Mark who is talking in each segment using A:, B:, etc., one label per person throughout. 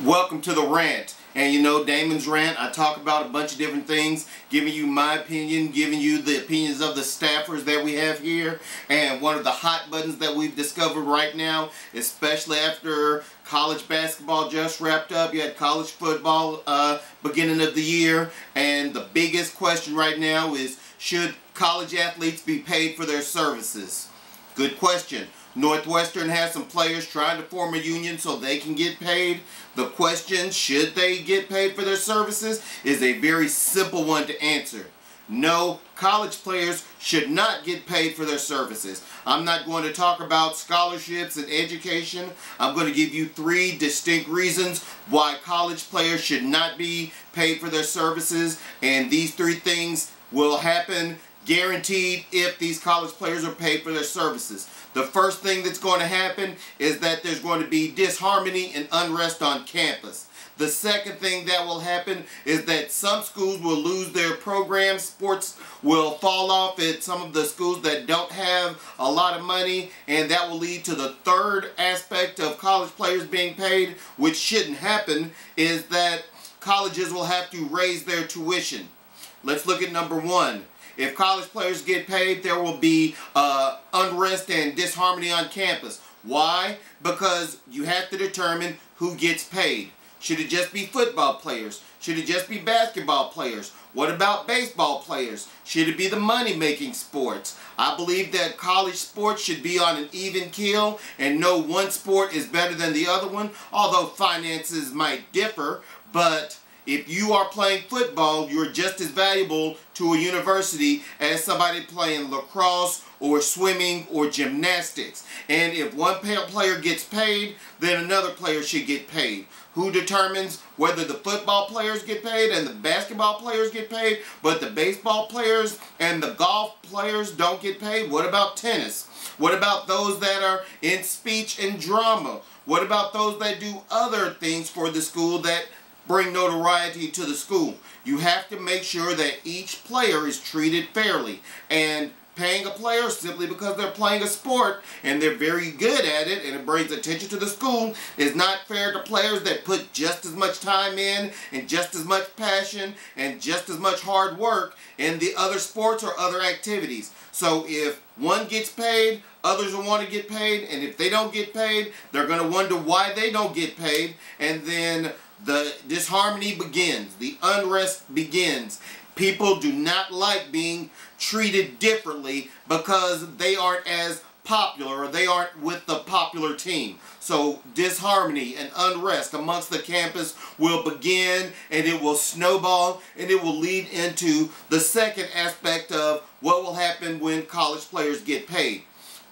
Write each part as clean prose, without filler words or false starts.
A: Welcome to the rant. And you know, Damon's rant, I talk about a bunch of different things, giving you my opinion, giving you the opinions of the staffers that we have here. And one of the hot buttons that we've discovered right now, especially after college basketball just wrapped up, you had college football beginning of the year. And the biggest question right now is, should college athletes be paid for their services? Good question. Northwestern has some players trying to form a union so they can get paid. The question, should they get paid for their services, is a very simple one to answer. No, college players should not get paid for their services. I'm not going to talk about scholarships and education. I'm going to give you 3 distinct reasons why college players should not be paid for their services. And these 3 things will happen guaranteed if these college players are paid for their services. The first thing that's going to happen is that there's going to be disharmony and unrest on campus. The second thing that will happen is that some schools will lose their programs. Sports will fall off at some of the schools that don't have a lot of money, and that will lead to the third aspect of college players being paid, which shouldn't happen, is that colleges will have to raise their tuition. Let's look at number 1. If college players get paid, there will be unrest and disharmony on campus. Why? Because you have to determine who gets paid. Should it just be football players? Should it just be basketball players? What about baseball players? Should it be the money-making sports? I believe that college sports should be on an even keel, and no one sport is better than the other one, although finances might differ. But if you are playing football, you're just as valuable to a university as somebody playing lacrosse or swimming or gymnastics. And if one player gets paid, then another player should get paid. Who determines whether the football players get paid and the basketball players get paid, but the baseball players and the golf players don't get paid? What about tennis? What about those that are in speech and drama? What about those that do other things for the school that bring notoriety to the school? You have to make sure that each player is treated fairly, and paying a player simply because they're playing a sport and they're very good at it and it brings attention to the school is not fair to players that put just as much time in and just as much passion and just as much hard work in the other sports or other activities. So if one gets paid, others will want to get paid, and if they don't get paid, they're going to wonder why they don't get paid, and then the disharmony begins, the unrest begins. People do not like being treated differently because they aren't as popular or they aren't with the popular team. So disharmony and unrest amongst the campus will begin, and it will snowball, and it will lead into the second aspect of what will happen when college players get paid.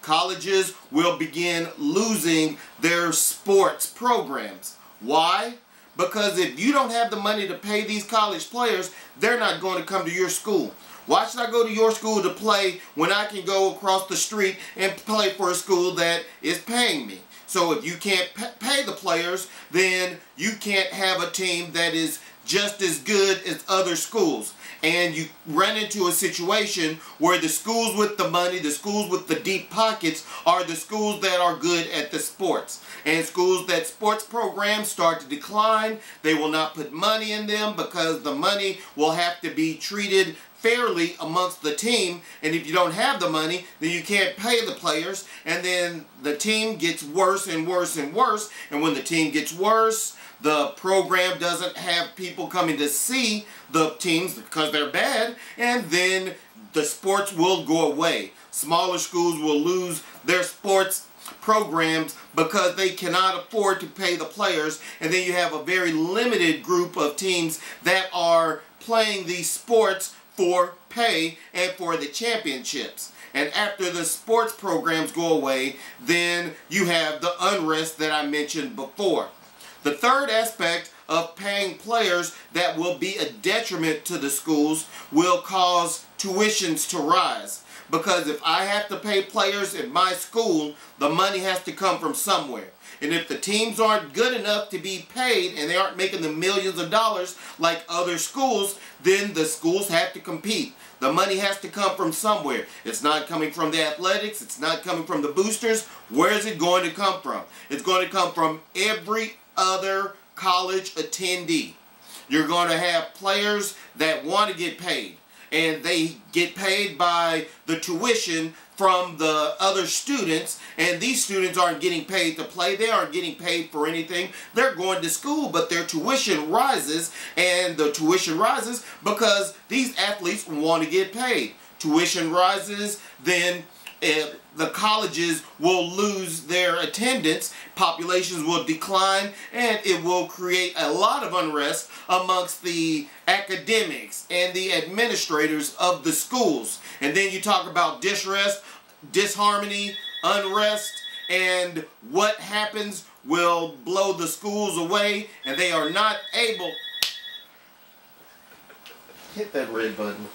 A: Colleges will begin losing their sports programs. Why? Because if you don't have the money to pay these college players, they're not going to come to your school. Why should I go to your school to play when I can go across the street and play for a school that is paying me? So if you can't pay the players, then you can't have a team that is just as good as other schools. And you run into a situation where the schools with the money, the schools with the deep pockets, are the schools that are good at the sports. And schools that sports programs start to decline, they will not put money in them because the money will have to be treated fairly amongst the team. And if you don't have the money, then you can't pay the players, and then the team gets worse and worse and worse. And when the team gets worse, the program doesn't have people coming to see the teams because they're bad, and then the sports will go away. Smaller schools will lose their sports programs because they cannot afford to pay the players, and then you have a very limited group of teams that are playing these sports for pay and for the championships. And after the sports programs go away, then you have the unrest that I mentioned before. The third aspect of paying players that will be a detriment to the schools will cause tuitions to rise. Because if I have to pay players in my school, the money has to come from somewhere. And if the teams aren't good enough to be paid and they aren't making the millions of dollars like other schools, then the schools have to compete. The money has to come from somewhere. It's not coming from the athletics. It's not coming from the boosters. Where is it going to come from? It's going to come from every other college attendee. You're going to have players that want to get paid, and they get paid by the tuition from the other students, and these students aren't getting paid to play. They aren't getting paid for anything. They're going to school, but their tuition rises, and the tuition rises because these athletes want to get paid. Tuition rises, then the colleges will lose their attendance, populations will decline, and it will create a lot of unrest amongst the academics and the administrators of the schools. And then you talk about disharmony, unrest, and what happens will blow the schools away, and they are not able... Hit that red button.